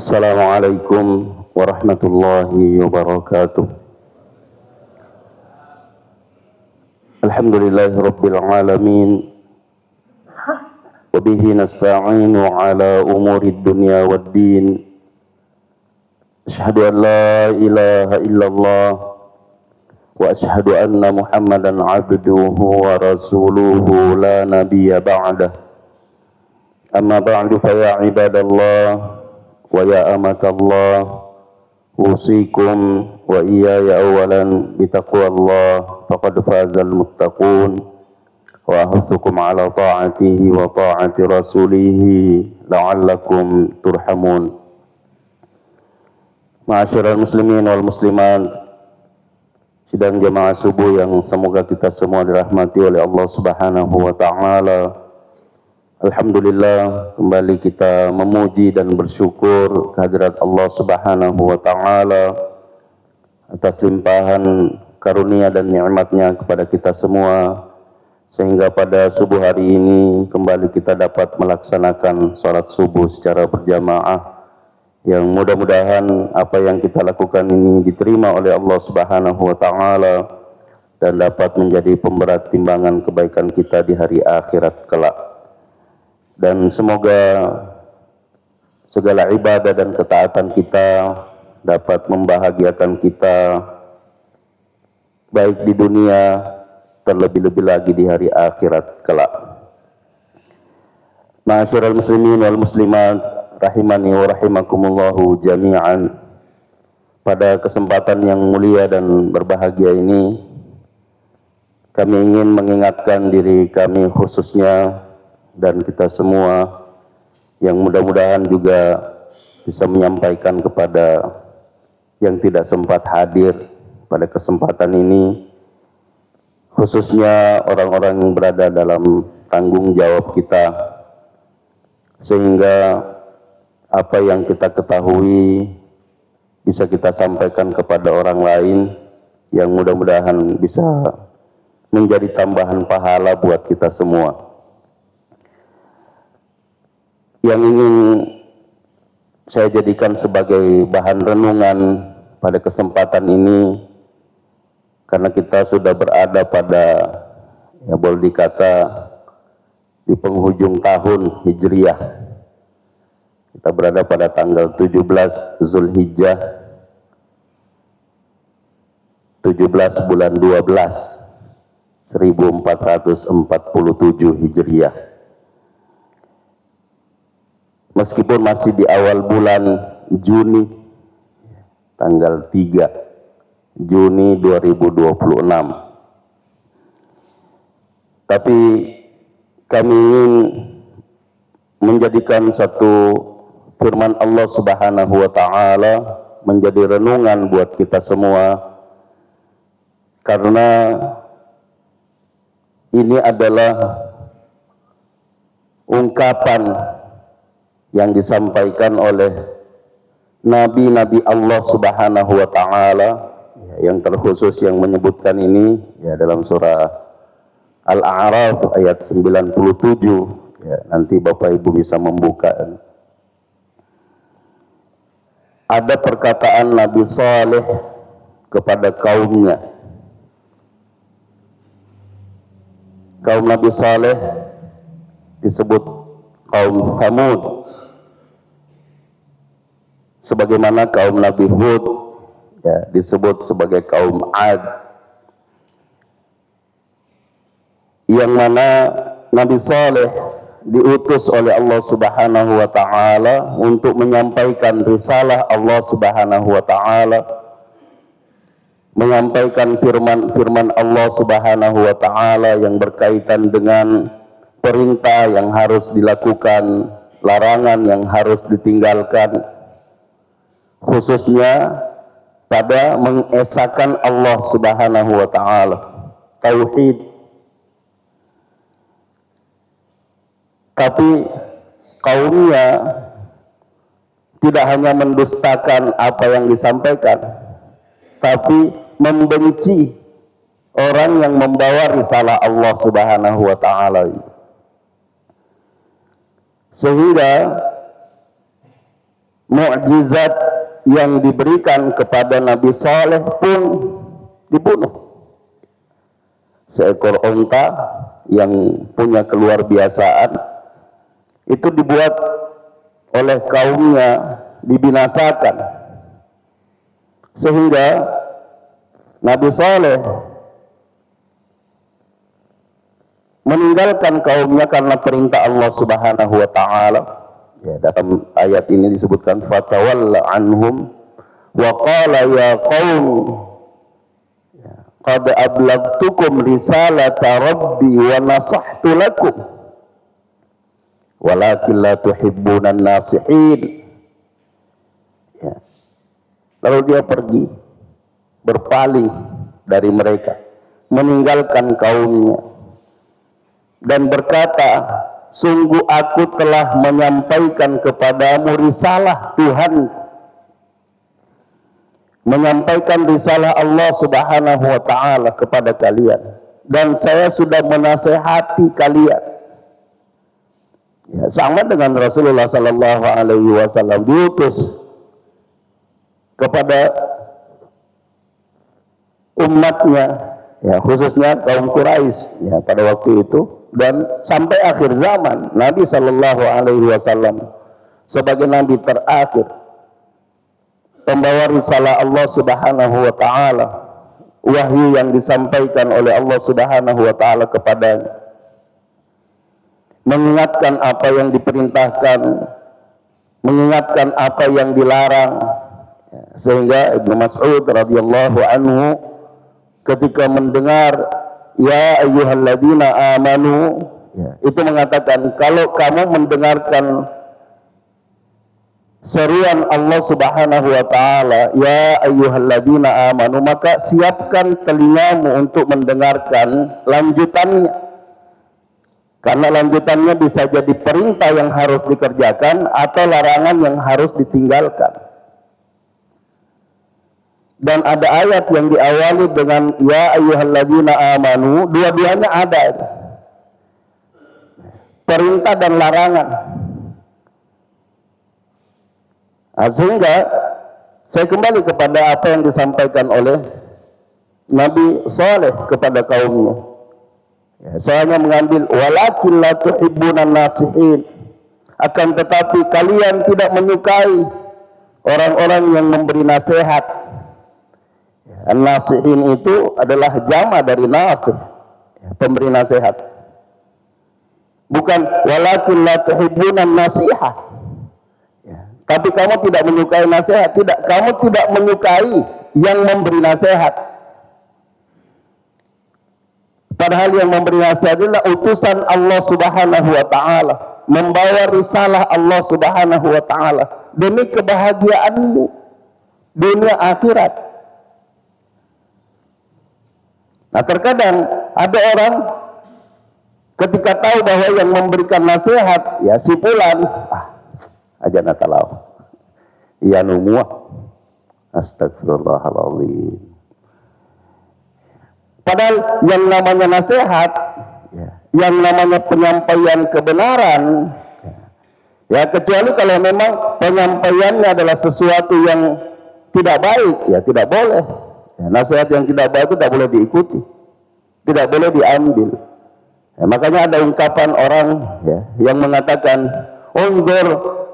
Assalamualaikum warahmatullahi wabarakatuh. Alhamdulillahi rabbil alamin. Wa bihi nasta'inu ala umuri dunya waddin. Asyhadu an la ilaha illallah wa asyhadu anna Muhammadan abduhu wa rasuluhu la nabiyya ba'dah. Amma ba'du fa ya ibadallah wa ya amatallah, usikum wa iyaya awalan bitaqwallah faqad fazal muttaqun wa ahuthukum ala ta'atihi wa ta'ati rasulihi la'allakum turhamun. Ma'asyiral muslimin wal muslimat, sidang jamaah subuh yang semoga kita semua dirahmati oleh Allah Subhanahu wa taala. Alhamdulillah, kembali kita memuji dan bersyukur kehadirat Allah Subhanahu wa taala atas limpahan karunia dan nikmatnya kepada kita semua, sehingga pada subuh hari ini kembali kita dapat melaksanakan salat subuh secara berjamaah, yang mudah-mudahan apa yang kita lakukan ini diterima oleh Allah Subhanahu wa taala dan dapat menjadi pemberat timbangan kebaikan kita di hari akhirat kelak. Dan semoga segala ibadah dan ketaatan kita dapat membahagiakan kita baik di dunia, terlebih-lebih lagi di hari akhirat kelak. Ma'asyiral muslimin wal muslimat, rahimani wa rahimakumullahu jami'an. Pada kesempatan yang mulia dan berbahagia ini, kami ingin mengingatkan diri kami khususnya dan kita semua yang mudah-mudahan juga bisa menyampaikan kepada yang tidak sempat hadir pada kesempatan ini, khususnya orang-orang yang berada dalam tanggung jawab kita, sehingga apa yang kita ketahui bisa kita sampaikan kepada orang lain, yang mudah-mudahan bisa menjadi tambahan pahala buat kita semua. Yang ingin saya jadikan sebagai bahan renungan pada kesempatan ini, karena kita sudah berada pada, ya boleh dikata, di penghujung tahun Hijriah. Kita berada pada tanggal 17 Zulhijjah, 17 bulan 12, 1447 Hijriah. Meskipun masih di awal bulan Juni, tanggal 3 Juni 2026. Tapi kami ingin menjadikan satu firman Allah Subhanahu wa taala menjadi renungan buat kita semua, karena ini adalah ungkapan yang disampaikan oleh nabi-nabi Allah Subhanahu wa taala, yang terkhusus yang menyebutkan ini ya dalam surah Al-A'raf ayat 97. Ya, nanti Bapak Ibu bisa membuka. Ada perkataan Nabi Saleh kepada kaumnya. Kaum Nabi Saleh disebut kaum Tsamud, sebagaimana kaum Nabi Hud ya disebut sebagai kaum Ad, yang mana Nabi Saleh diutus oleh Allah Subhanahu wa taala untuk menyampaikan risalah Allah Subhanahu wa taala, menyampaikan firman Allah Subhanahu wa taala yang berkaitan dengan perintah yang harus dilakukan, larangan yang harus ditinggalkan, khususnya pada mengesahkan Allah Subhanahu wa taala, tauhid. Tapi kaumnya tidak hanya mendustakan apa yang disampaikan, tapi membenci orang yang membawa risalah Allah Subhanahu wa taala. mukjizat yang diberikan kepada Nabi Saleh pun dibunuh. Seekor unta yang punya keluar biasaan itu dibuat oleh kaumnya dibinasakan, sehingga Nabi Saleh meninggalkan kaumnya karena perintah Allah Subhanahu wa taala. Ya, dalam ayat ini disebutkan fatawalla anhum wa qala ya qaum qad ablagtukum risalata rabbi wa nasahtu lakum walakin la tuhibbunan nasihin. Ya. Lalu dia pergi berpaling dari mereka, meninggalkan kaumnya dan berkata, sungguh aku telah menyampaikan kepadamu risalah Tuhan, menyampaikan risalah Allah Subhanahu wa taala kepada kalian, dan saya sudah menasehati kalian. Ya, sama dengan Rasulullah sallallahu alaihi wasallam diutus kepada umatnya, ya khususnya kaum Quraisy ya pada waktu itu, dan sampai akhir zaman Nabi sallallahu alaihi wasallam sebagai nabi terakhir pembawa risalah Allah Subhanahu wa taala, wahyu yang disampaikan oleh Allah Subhanahu wa taala kepadanya, mengingatkan apa yang diperintahkan, mengingatkan apa yang dilarang. Sehingga Ibnu Mas'ud radhiyallahu anhu ketika mendengar ya ayyuhalladzina amanu, itu mengatakan, kalau kamu mendengarkan seruan Allah Subhanahu wa taala ya ayyuhalladzina amanu, maka siapkan telingamu untuk mendengarkan lanjutannya, karena lanjutannya bisa jadi perintah yang harus dikerjakan atau larangan yang harus ditinggalkan. Dan ada ayat yang diawali dengan ya ayyuhalladzina amanu, dua-duanya ada, perintah dan larangan. Nah, sehingga saya kembali kepada apa yang disampaikan oleh Nabi Saleh kepada kaumnya. Ya, saya hanya mengambil walakin la tuhibbunan nasihin, akan tetapi kalian tidak menyukai orang-orang yang memberi nasihat. An-nasihin itu adalah jama dari nasih, pemberi nasihat. Bukan walakin la tuhibbunan nasihah. Tapi kamu tidak menyukai nasihat, tidak, kamu tidak menyukai yang memberi nasihat. Padahal yang memberi nasihat adalah utusan Allah Subhanahu wa taala, membawa risalah Allah Subhanahu wa taala demi kebahagiaanmu dunia akhirat. Nah, terkadang ada orang ketika tahu bahwa yang memberikan nasihat ya si fulan, aja natalau iya numua, astagfirullahaladzim. Padahal yang namanya nasihat, yang namanya penyampaian kebenaran, ya kecuali kalau memang penyampaiannya adalah sesuatu yang tidak baik, ya tidak boleh. Ya, nasihat yang tidak baik itu tidak boleh diikuti, tidak boleh diambil. Ya, makanya ada ungkapan orang ya, yang mengatakan unzur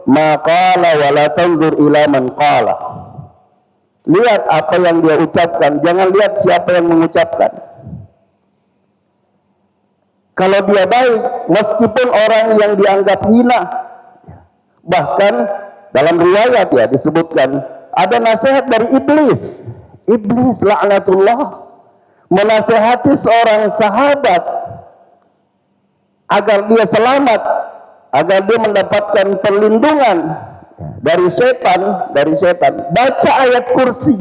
ma qala wa la tanzur ila man qala. Lihat apa yang dia ucapkan, jangan lihat siapa yang mengucapkan. Kalau dia baik, meskipun orang yang dianggap hina, bahkan dalam riwayat ya disebutkan ada nasihat dari iblis. Iblis laknatullah menasehati seorang sahabat agar dia selamat, agar dia mendapatkan perlindungan dari setan. Baca ayat kursi,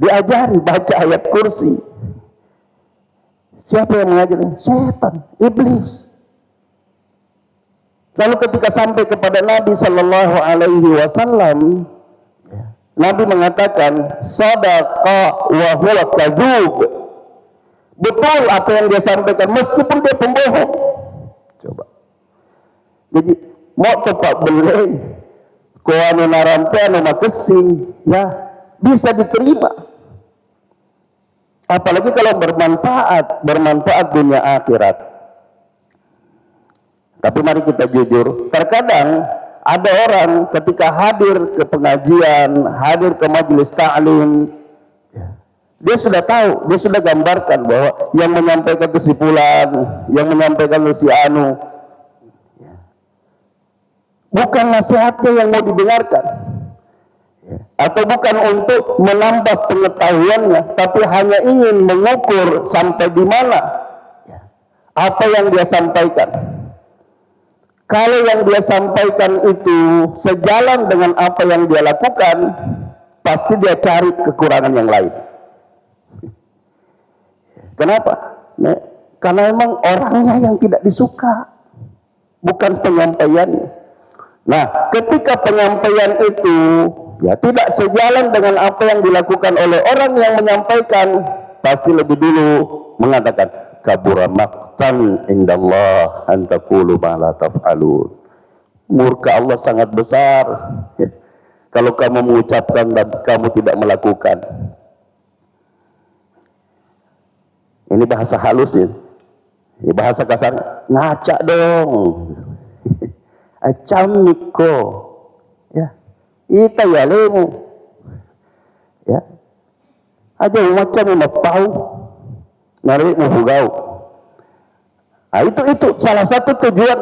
diajari baca ayat kursi. Siapa yang mengajari? Setan, iblis. Lalu ketika sampai kepada Nabi Sallallahu Alaihi Wasallam, Nabi mengatakan sadaqa wa huwa kadzub. Betul apa yang dia sampaikan meskipun dia pembohong. Coba. Jadi mau tepat beli Ko anu narampe anu makesing, ya bisa diterima. Apalagi kalau bermanfaat dunia akhirat. Tapi mari kita jujur, terkadang ada orang ketika hadir ke pengajian, hadir ke majelis ta'lim, dia sudah tahu, dia sudah gambarkan bahwa yang menyampaikan itu si fulan, yang menyampaikan itu si anu. Bukan nasihatnya yang mau didengarkan, atau bukan untuk menambah pengetahuannya, tapi hanya ingin mengukur sampai di mana apa yang dia sampaikan. Kalau yang dia sampaikan itu sejalan dengan apa yang dia lakukan, pasti dia cari kekurangan yang lain. Kenapa? Karena memang orangnya yang tidak disuka, bukan penyampaiannya. Nah, ketika penyampaian itu ya tidak sejalan dengan apa yang dilakukan oleh orang yang menyampaikan, pasti lebih dulu mengatakan kabura maqtan indallah an taqulu ma la taf'alun. Murka Allah sangat besar kalau kamu mengucapkan dan kamu tidak melakukan. Ini bahasa halus ya. Ini bahasa kasar, ngaca dong. Acam niko. Ya. Ita ya lemu. Ya. Aja macam mapau. Narik mafugau. Nah, itu salah satu tujuan.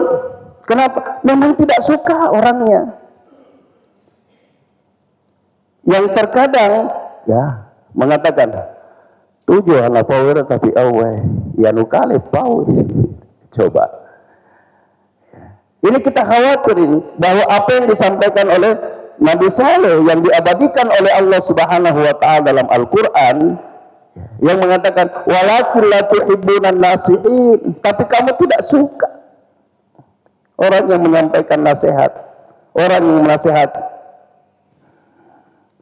Kenapa? Memang tidak suka orangnya. Yang terkadang ya mengatakan tujuan apa tapi awe ya nukale pau. Coba. Ini kita khawatirin bahwa apa yang disampaikan oleh Nabi Saleh yang diabadikan oleh Allah Subhanahu wa taala dalam Al-Qur'an yang mengatakan walakin la tuhibbunan nasihin, tapi kamu tidak suka orang yang menyampaikan nasihat, orang yang menasihat.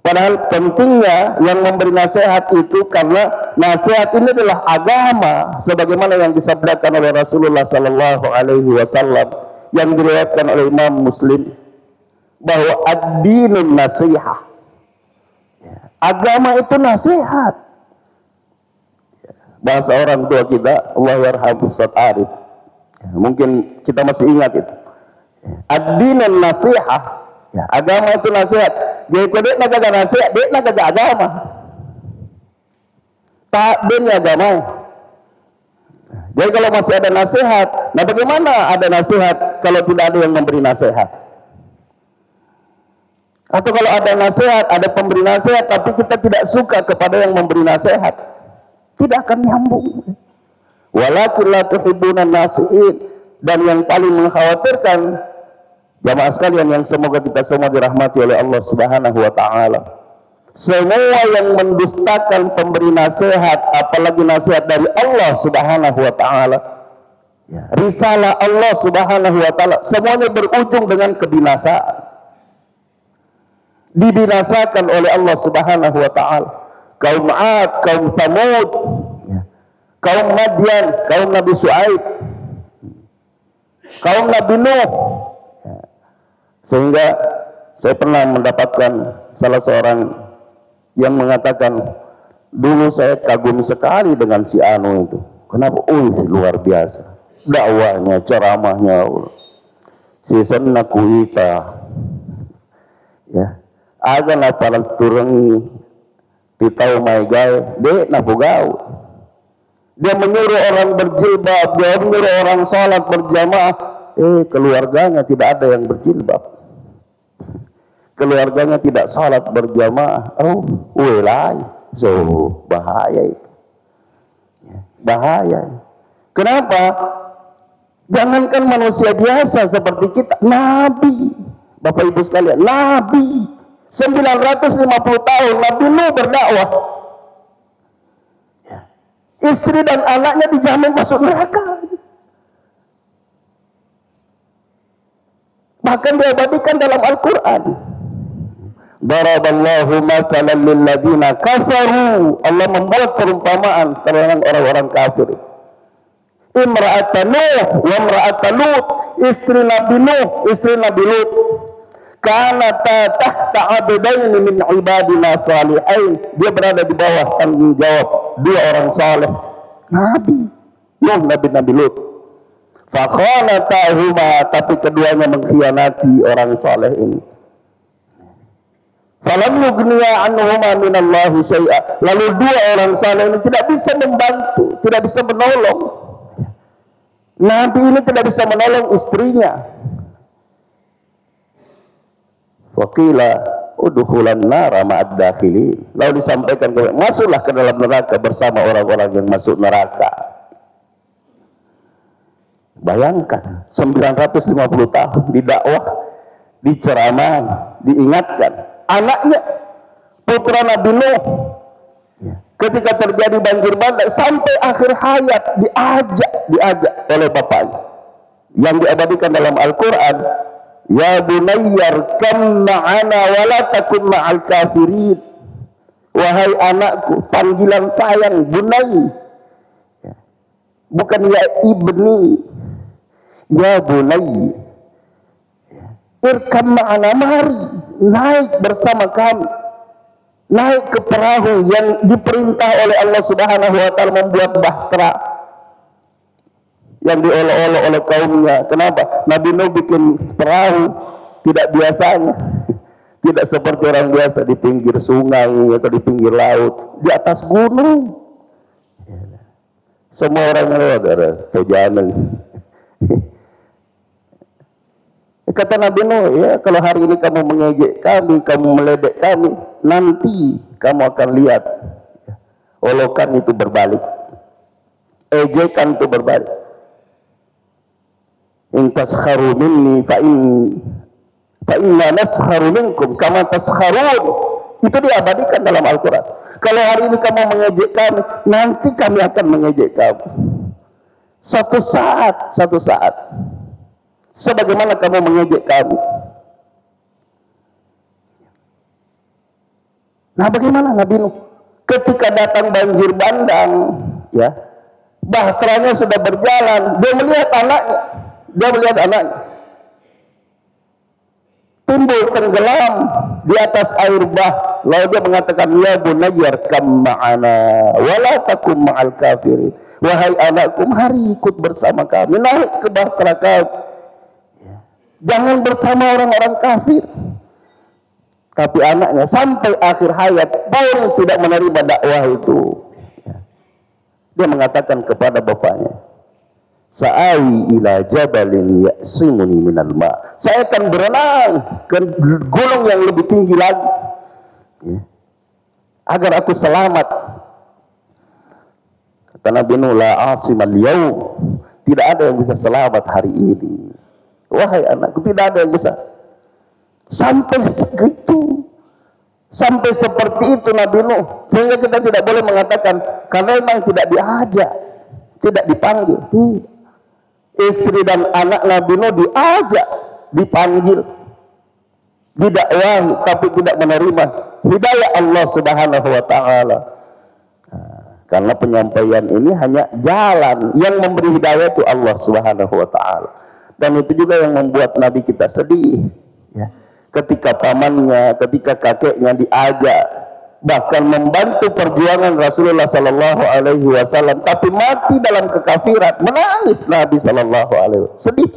Padahal pentingnya yang memberi nasihat itu karena nasihat ini adalah agama sebagaimana yang disabdakan oleh Rasulullah sallallahu alaihi wasallam yang diriwayatkan oleh Imam Muslim bahwa ad-dinun nasihah. Agama itu nasihat. Bahasa orang tua kita, Allah yarhamu Ustaz Arif. Mungkin kita masih ingat itu. Ad-dinun nasihah. Ya, agama itu nasihat. Jadi kalau dia nak nasihat, dia nak agama. Tak benar agama. Jadi kalau masih ada nasihat, nah bagaimana ada nasihat kalau tidak ada yang memberi nasihat? Atau kalau ada nasihat, ada pemberi nasihat, tapi kita tidak suka kepada yang memberi nasihat, tidak akan nyambung. Walakin la tuhibbunan nasihin. Dan yang paling mengkhawatirkan, jamaah sekalian yang semoga kita semua dirahmati oleh Allah Subhanahu wa taala. Semua yang mendustakan pemberi nasihat, apalagi nasihat dari Allah Subhanahu wa taala, risalah Allah Subhanahu wa taala, semuanya berujung dengan kebinasaan. Dibinasakan oleh Allah Subhanahu wa taala. Kaum 'Ad, kaum Tsamud, kaum Madian, kaum Nabi Syuaib, kaum Nabi Nuh. Sehingga saya pernah mendapatkan salah seorang yang mengatakan, dulu saya kagum sekali dengan si Anu itu. Kenapa? Luar biasa. Dakwahnya, ceramahnya. Si senna kuita. Ya. Aga na parang turangi titaw may gay. Di, napugao. Dia menyuruh orang berjilbab, dia menyuruh orang salat berjamaah. Keluarganya tidak ada yang berjilbab. Keluarganya tidak salat berjamaah. So bahaya itu. Bahaya. Kenapa? Jangankan manusia biasa seperti kita, Nabi, Bapak Ibu sekalian, Nabi 950 tahun Nabi Nuh berdakwah. Istri dan anaknya dijamin masuk neraka. Bahkan diabadikan dalam Al-Quran. Daraballahu mathalan lil ladzina kafaru. Allah membuat perumpamaan terhadap orang-orang kafir. Imra'atan Nuh wa imra'atan Lut, istri Nabi Nuh, istri Nabi Lut. kanata tahta abdaini min ibadina salihain, dia berada di bawah tanggung jawab dua orang saleh Nabi Nuh, Nabi Lut. Fakhanatahuma, tapi keduanya mengkhianati orang saleh ini. Falam yugniya anhuma minallahi syai'a, lalu dua orang saleh ini tidak bisa membantu, tidak bisa menolong. Nabi ini tidak bisa menolong istrinya. Waqila udkhulan nara ma'ad dakhilin, lalu disampaikan, masuklah ke dalam neraka bersama orang-orang yang masuk neraka. Bayangkan 950 tahun didakwah, diceramai, diingatkan. Anaknya putra Nabi Nuh ketika terjadi banjir bandang sampai akhir hayat diajak oleh bapaknya yang diabadikan dalam Al-Quran, ya bunayyar kam ma'ana wala takun ma'al kafirin, wahai anakku, panggilan sayang bunai, bukan ya ibni, ya bunai, irkam ma'ana, mari naik bersama kami, naik ke perahu yang diperintah oleh Allah Subhanahu wa Ta'ala membuat bahtera yang diolok-olok oleh kaumnya. Kenapa? Nabi Nuh bikin perahu tidak biasanya, tidak seperti orang biasa di pinggir sungai atau di pinggir laut, di atas gunung. Semua orang ada perjalanan. Kata Nabi Nuh, ya, kalau hari ini kamu mengejek kami, kamu meledek kami, nanti kamu akan lihat olokan itu berbalik, ejekan itu berbalik. In taskharu minni fa inna naskharu minkum kama taskharun. Itu diabadikan dalam Al-Quran. Kalau hari ini kamu mengejek kami, nanti kami akan mengejek kamu. Satu saat sebagaimana kamu mengejek kami. Nah, bagaimana Nabi Nuh ketika datang banjir bandang, ya, bahteranya sudah berjalan, dia melihat anaknya timbul tenggelam di atas air bah, lalu dia mengatakan, ya bunayyar kam ma'ana wala takum ma'al kafirin, wahai anakku, mari ikut bersama kami, naik ke bahtera kami, jangan bersama orang-orang kafir. Tapi anaknya sampai akhir hayat pun tidak menerima dakwah itu. Dia mengatakan kepada bapaknya, sa'awi ila jabalin ya'simuni minal ma', saya akan berenang ke gunung yang lebih tinggi lagi, agar aku selamat. Kata Nabi Nuh, la asimal yaum, tidak ada yang bisa selamat hari ini. Wahai anakku, tidak ada yang bisa. Sampai segitu, sampai seperti itu Nabi Nuh, sehingga kita tidak boleh mengatakan karena memang tidak diajak, tidak dipanggil. Istri dan anak Nabi Nuh diajak, dipanggil, didakwahi, tapi tidak menerima hidayah Allah Subhanahu wa Ta'ala. Karena penyampaian ini hanya jalan, yang memberi hidayah itu Allah Subhanahu wa Ta'ala. Dan itu juga yang membuat Nabi kita sedih, ya, ketika pamannya, ketika kakeknya diajak, bahkan membantu perjuangan Rasulullah Sallallahu Alaihi Wasallam, tapi mati dalam kekafiran, menangis Nabi Sallallahu Alaihi Wasallam, sedih.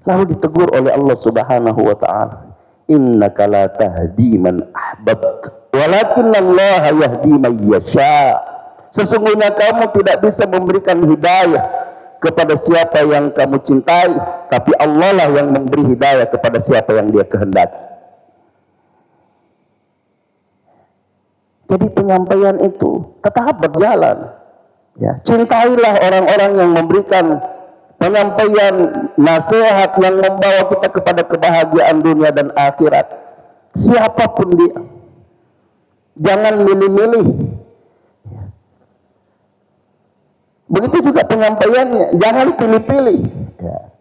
Lalu ditegur oleh Allah Subhanahu Wa Taala, innaka la tahdi man ahbabt, walakinnallaha yahdi man yasha. Sesungguhnya kamu tidak bisa memberikan hidayah kepada siapa yang kamu cintai, tapi Allah lah yang memberi hidayah kepada siapa yang Dia kehendaki. Jadi penyampaian itu tetap berjalan. Ya, cintailah orang-orang yang memberikan penyampaian nasihat yang membawa kita kepada kebahagiaan dunia dan akhirat. Siapapun dia, jangan milih-milih. Begitu juga penyampaiannya, jangan pilih-pilih. Ya.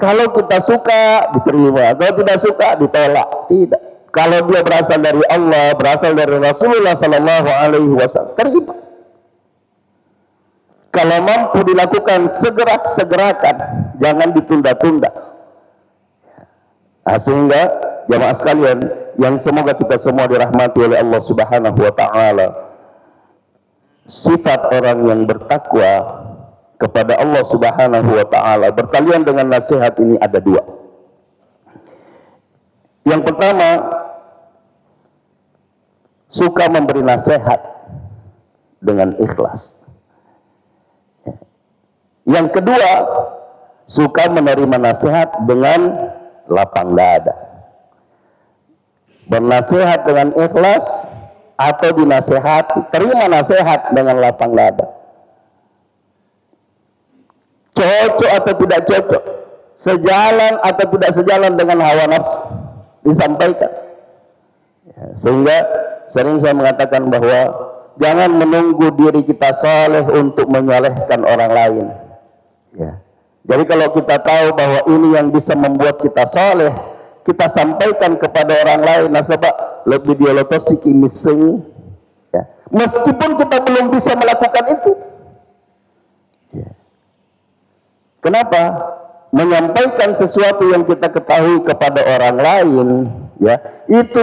Kalau kita suka, diterima. Kalau tidak suka, ditolak. Tidak. Kalau dia berasal dari Allah, berasal dari Rasulullah Sallallahu Alaihi Wasallam, terima. Kalau mampu dilakukan, segerakan, jangan ditunda-tunda. Sehingga jamaah sekalian yang semoga kita semua dirahmati oleh Allah Subhanahu wa taala, sifat orang yang bertakwa kepada Allah Subhanahu wa taala berkalian dengan nasihat ini ada dua. Yang pertama, suka memberi nasihat dengan ikhlas. Yang kedua, suka menerima nasihat dengan lapang dada. Bernasihat dengan ikhlas atau dinasihati, terima nasihat dengan lapang dada. Cocok atau tidak cocok, sejalan atau tidak sejalan dengan hawa nafsu, disampaikan. Sehingga sering saya mengatakan bahwa jangan menunggu diri kita saleh untuk menyalehkan orang lain. Ya. Jadi kalau kita tahu bahwa ini yang bisa membuat kita saleh, kita sampaikan kepada orang lain. Nasabah lebih dialotosiki mising. Ya. Meskipun kita belum bisa melakukan itu. Ya. Kenapa? Menyampaikan sesuatu yang kita ketahui kepada orang lain, ya, itu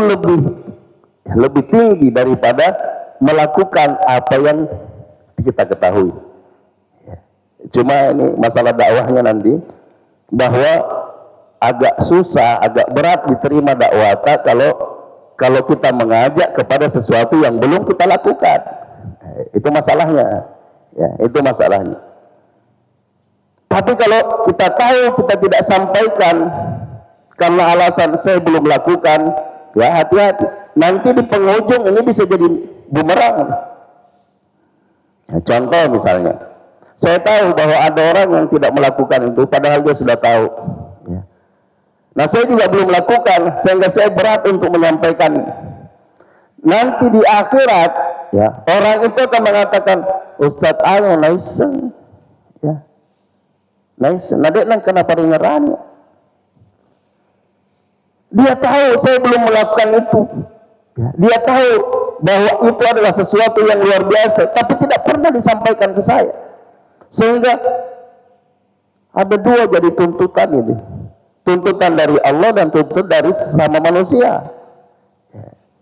lebih tinggi daripada melakukan apa yang kita ketahui. Cuma ini masalah dakwahnya nanti, bahwa agak susah, agak berat diterima dakwah kalau kita mengajak kepada sesuatu yang belum kita lakukan. Itu masalahnya, ya, itu masalahnya. Tapi kalau kita tahu kita tidak sampaikan karena alasan saya belum lakukan, ya hati-hati. Nanti di penghujung ini bisa jadi bumerang. Ya, contoh misalnya, saya tahu bahwa ada orang yang tidak melakukan itu, padahal dia sudah tahu. Ya. Nah, saya juga belum melakukan, sehingga saya berat untuk menyampaikan. Nanti di akhirat, ya, orang itu akan mengatakan, Ustadz Anu naiseng, ya, naiseng. Nadek nang kenapa ringerani? Dia tahu saya belum melakukan itu. Ya. Dia tahu bahwa itu adalah sesuatu yang luar biasa, tapi tidak pernah disampaikan ke saya. Sehingga ada dua jadi tuntutan ini. Tuntutan dari Allah dan tuntutan dari sesama manusia.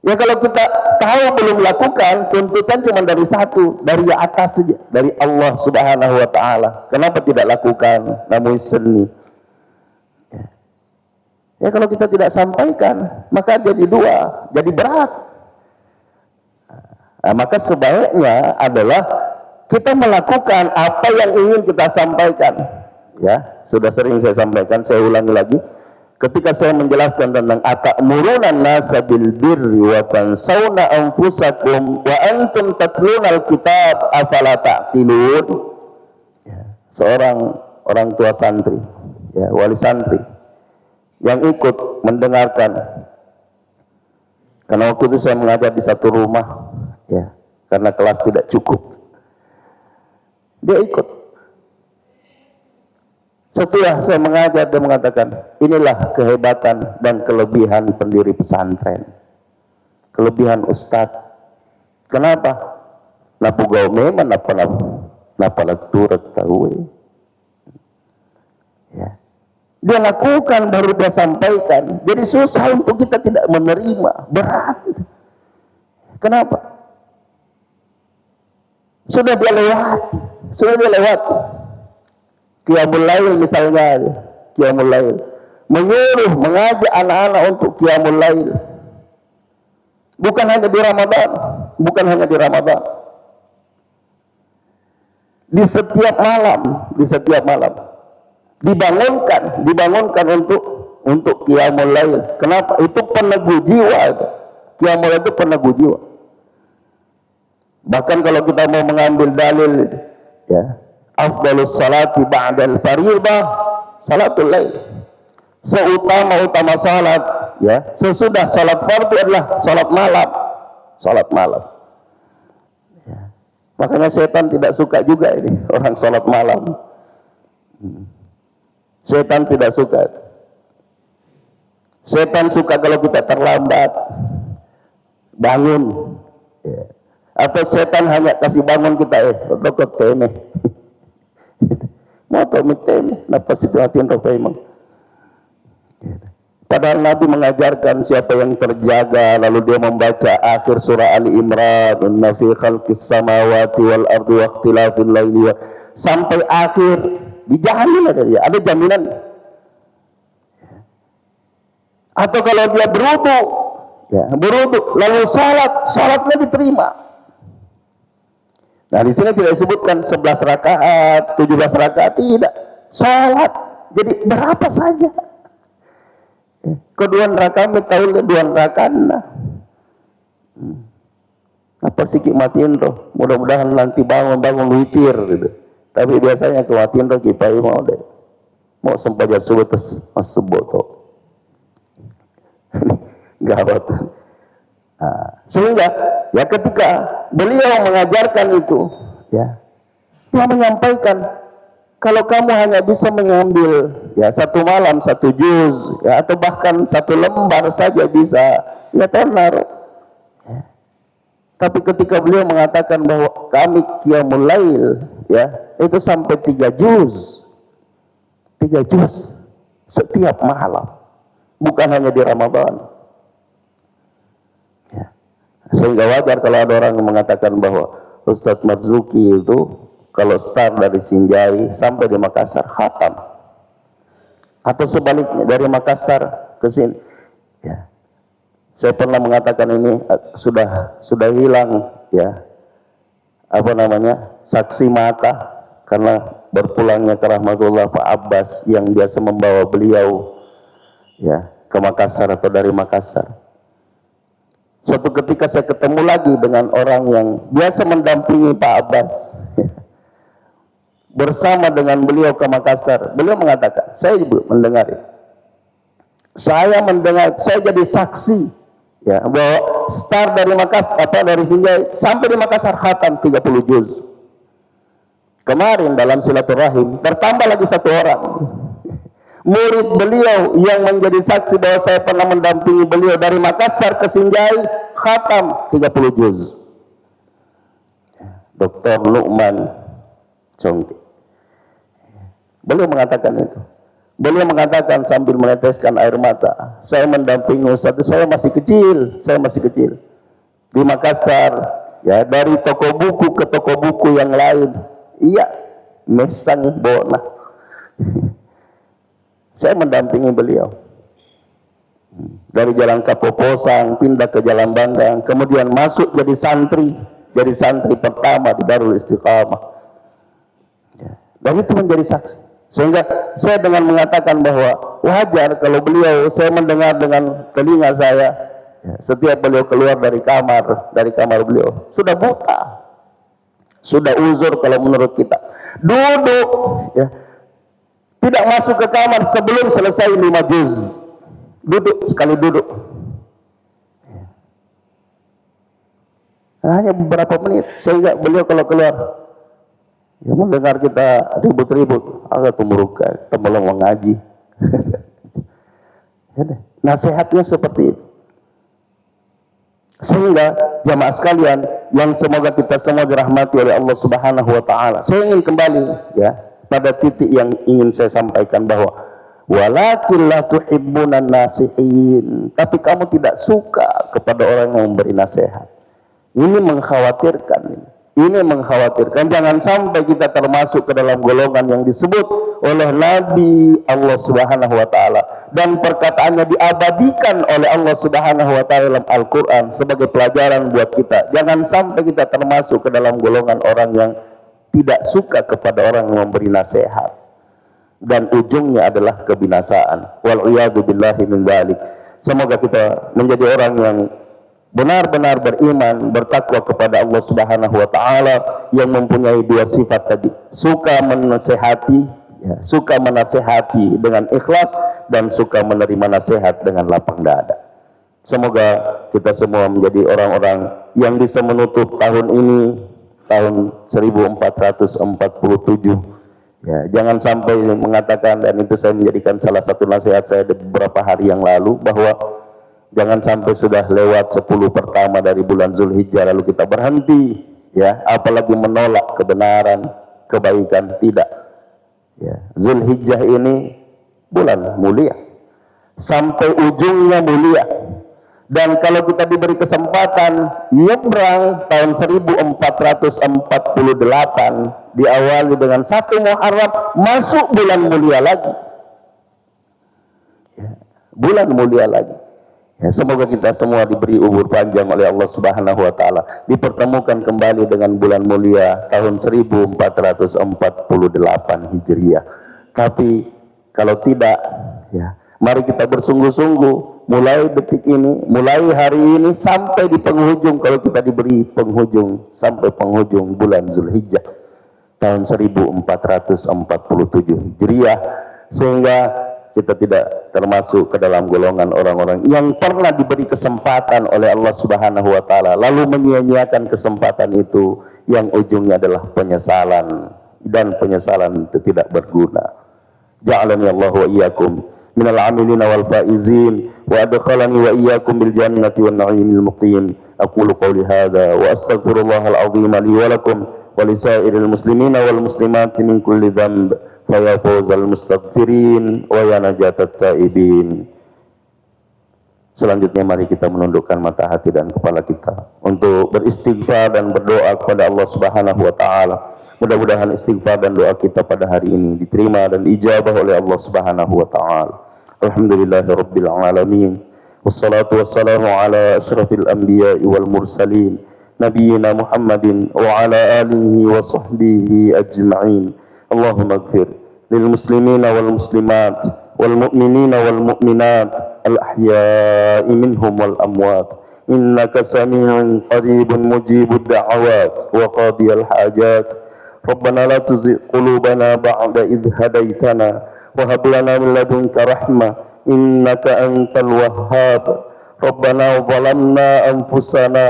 Ya kalau kita tahu belum lakukan, tuntutan cuma dari satu, dari atas saja, dari Allah Subhanahu wa taala. Kenapa tidak lakukan? Namun seni. Ya kalau kita tidak sampaikan, maka jadi dua, jadi berat. Nah, maka sebaiknya adalah kita melakukan apa yang ingin kita sampaikan. Ya, sudah sering saya sampaikan, saya ulangi lagi. Ketika saya menjelaskan tentang atamuruna nasa bil birri wa tansawna anfusakum wa antum tatluna alkitab afala ta'qilun. Ya, seorang orang tua santri, ya, wali santri yang ikut mendengarkan. Karena waktu itu saya mengajar di satu rumah, ya, karena kelas tidak cukup. Dia ikut. Setelah saya mengajar, dia mengatakan, inilah kehebatan dan kelebihan pendiri pesantren. Kelebihan ustadz. Kenapa? Napugau memang napalag turut tahu. Ya. Dia lakukan baru dia sampaikan. Jadi susah untuk kita tidak menerima. Berat. Kenapa? Sudah dia lewati. Qiyamul Lail misalnya, Qiyamul Lail. Menyuruh, mengajak anak-anak untuk Qiyamul Lail. Bukan hanya di Ramadan. Di setiap malam. Dibangunkan untuk Qiyamul Lail. Kenapa? Itu peneguh jiwa. Qiyamul Lail itu peneguh jiwa. Bahkan kalau kita mau mengambil dalil, ya, afdalus salati ba'dal fariidah salatul lail. Seutama salat, ya, sesudah salat fardu adalah salat malam. Ya. Makanya setan tidak suka juga ini orang salat malam. Setan tidak suka. Setan suka kalau kita terlambat bangun. Ya. Atau setan hanya kasih bangun kita, rokok temeh. Mau tau miteme, napa situasin rokok emang. Padahal Nabi mengajarkan siapa yang terjaga, lalu dia membaca akhir surah Ali Imran, inna fi khalqis samawati wal ardi wa ikhtilafil laili sampai akhir, dijamin ada jaminan. Atau kalau dia berwudu, lalu salatnya diterima. Nah, di sini tidak disebutkan 11 rakaat, 17 rakaat, tidak. Salat jadi berapa saja. Keduan rakaat tahu keduan rakaat. Apa sih matiin tuh? Mudah-mudahan nanti bangun witir gitu. Tapi biasanya kematiin tuh kipai mau deh. Mau sempat subuh terus masuk tuh. Gawat. Nah, sehingga ya ketika beliau mengajarkan itu, ya, dia menyampaikan kalau kamu hanya bisa mengambil ya satu malam satu juz, ya, atau bahkan satu lembar saja bisa, ya tenar. Ya. Tapi ketika beliau mengatakan bahwa kami qiyamul lail, ya, itu sampai 3 juz setiap malam, bukan hanya di Ramadan. Sehingga wajar kalau ada orang yang mengatakan bahwa Ustadz Marzuki itu kalau start dari Sinjai sampai di Makassar khatam, atau sebaliknya dari Makassar ke sini. Ya. Saya pernah mengatakan ini sudah hilang, ya, saksi mata karena berpulangnya ke rahmatullah Pak Abbas yang biasa membawa beliau, ya, ke Makassar atau dari Makassar. Suatu ketika saya ketemu lagi dengan orang yang biasa mendampingi Pak Abbas, bersama dengan beliau ke Makassar. Beliau mengatakan, saya juga mendengar, saya jadi saksi, ya, bahwa start dari Makassar dari Sinjai sampai di Makassar khatam 30 juz. Kemarin dalam silaturahim bertambah lagi satu orang, murid beliau yang menjadi saksi bahwa saya pernah mendampingi beliau dari Makassar ke Sinjai khatam 30 juz. Dr. Nu'man Congke. Beliau mengatakan itu. Beliau mengatakan sambil meneteskan air mata, saya mendampingi Ustaz, saya masih kecil. Di Makassar, ya, dari toko buku ke toko buku yang lain. Iya, mesang bona. Saya mendampingi beliau dari Jalan Kapoposang pindah ke Jalan Bandang, kemudian masuk jadi santri pertama di Darul Istiqamah, ya. Dan itu menjadi saksi. Sehingga saya dengan mengatakan bahwa wajar kalau saya mendengar dengan telinga saya, ya, setiap beliau keluar dari kamar beliau sudah buta, sudah uzur kalau menurut kita, duduk, ya, tidak masuk ke kamar sebelum selesai 5 juz. Sekali duduk. Hanya beberapa menit. Sehingga beliau kalau keluar, ya, mendengar kita ribut-ribut, agak kemurukan, temolong mengaji. Nasihatnya seperti itu. Sehingga jamaah sekalian yang semoga kita semua dirahmati oleh Allah Subhanahu wa taala. Saya ingin kembali, ya, pada titik yang ingin saya sampaikan bahwa walakin la tuhibbunan nasihin, tapi kamu tidak suka kepada orang yang memberi nasihat. Ini mengkhawatirkan. Jangan sampai kita termasuk ke dalam golongan yang disebut oleh Nabi Allah Subhanahu wa taala dan perkataannya diabadikan oleh Allah Subhanahu wa taala dalam Al-Qur'an sebagai pelajaran buat kita. Jangan sampai kita termasuk ke dalam golongan orang yang tidak suka kepada orang yang memberi nasihat dan ujungnya adalah kebinasaan. Wal'iyadu billahi min dzalik. Semoga kita menjadi orang yang benar-benar beriman, bertakwa kepada Allah Subhanahu wa taala yang mempunyai 2 sifat tadi, suka menasehati, ya, suka menasehati dengan ikhlas dan suka menerima nasihat dengan lapang dada. Semoga kita semua menjadi orang-orang yang bisa menutup tahun ini, tahun 1447, ya, jangan sampai mengatakan, dan itu saya menjadikan salah satu nasihat saya beberapa hari yang lalu, bahwa jangan sampai sudah lewat 10 pertama dari bulan Zulhijjah lalu kita berhenti, ya, apalagi menolak kebenaran, kebaikan. Tidak, ya. Zulhijjah ini bulan mulia, sampai ujungnya mulia. Dan kalau kita diberi kesempatan nyebrang tahun 1448, diawali dengan 1 Muharram, masuk bulan mulia lagi, ya, bulan mulia lagi. Ya, semoga kita semua diberi umur panjang oleh Allah Subhanahu wa taala, dipertemukan kembali dengan bulan mulia tahun 1448 Hijriah. Tapi kalau tidak, ya, mari kita bersungguh-sungguh mulai detik ini, mulai hari ini sampai di penghujung, kalau kita diberi penghujung sampai penghujung bulan Zulhijjah tahun 1447 Hijriah, sehingga kita tidak termasuk ke dalam golongan orang-orang yang pernah diberi kesempatan oleh Allah Subhanahu wa taala lalu menyia-nyiakan kesempatan itu, yang ujungnya adalah penyesalan, dan penyesalan itu tidak berguna. Ja'alani Allah wa iyyakum minal amilina wal faizin wa adkhalani wa iyyakum bil jannati wan na'imil muqim. Aqulu qawli hadha wa astaghfirullahal azim li wa lakum wa lisairil muslimina wal muslimati min kulli dhanb fa ya fawzal mustaghfirin wa ya najatat taibin. Selanjutnya mari kita menundukkan mata hati dan kepala kita untuk beristighfar dan berdoa kepada Allah Subhanahu wa taala. Mudah-mudahan istighfar dan doa kita pada hari ini diterima dan diijabah oleh Allah Subhanahu wa taala. Alhamdulillahirabbil alamin. Wassalatu wassalamu ala asyrafil anbiya'i wal mursalin nabiyyina Muhammadin wa ala alihi wa sahbihi ajma'in. Allahumma ighfir lil muslimina wal muslimat wal mu'minina wal mu'minat al ahya'i minhum wal amwat. Innaka sami'un qaribun mujibud da'awat wa qadiyal hajat. ربنا لا تزغ قلوبنا بعد إذ هديتنا وهب لنا من لدنك رحمة إنك أنت الوهاب. ربنا ظلمنا أنفسنا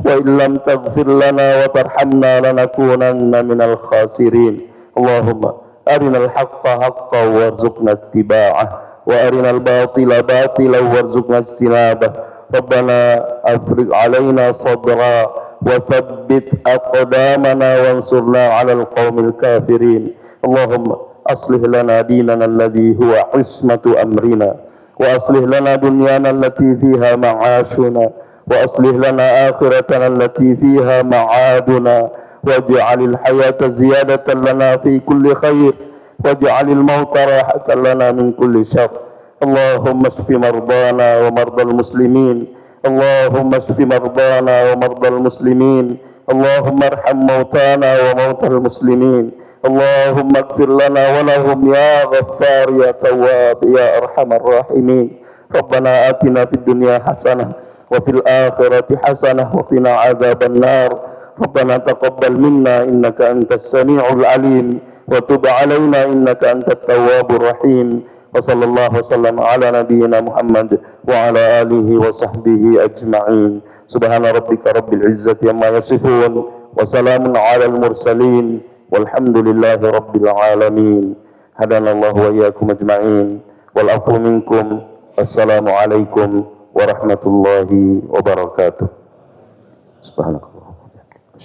وإن لم تغفر لنا وترحمنا لنكونن من الخاسرين. اللهم أرنا الحق حقا وارزقنا اتباعه وأرنا الباطل باطلا وارزقنا اجتنابه. ربنا أفرغ علينا صبرا وثبت أقدامنا وانصرنا على القوم الكافرين. اللهم أصلح لنا ديننا الذي هو عصمة أمرنا وأصلح لنا دنيانا التي فيها معاشنا وأصلح لنا آخرتنا التي فيها معادنا واجعل الحياة زيادة لنا في كل خير واجعل الموت راحة لنا من كل شر. اللهم اشف مرضانا ومرضى المسلمين. اللهم اشف مرضانا ومرضى المسلمين. اللهم ارحم موتانا وموتى المسلمين. اللهم اغفر لنا ولهم يا غفار يا تواب يا ارحم الراحمين. ربنا آتنا في الدنيا حسنة وفي الآخرة حسنة وقنا عذاب النار. ربنا تقبل منا إنك أنت السميع العليم وتب علينا إنك أنت التواب الرحيم. وصلى الله وسلم على نبينا محمد وعلى آله وصحبه أجمعين. سبحان ربك رب العزة عما يصفون وسلام على المرسلين والحمد لله رب العالمين. هدانا الله وإياكم أجمعين والعفو منكم. السلام عليكم ورحمة الله وبركاته. سبحانك.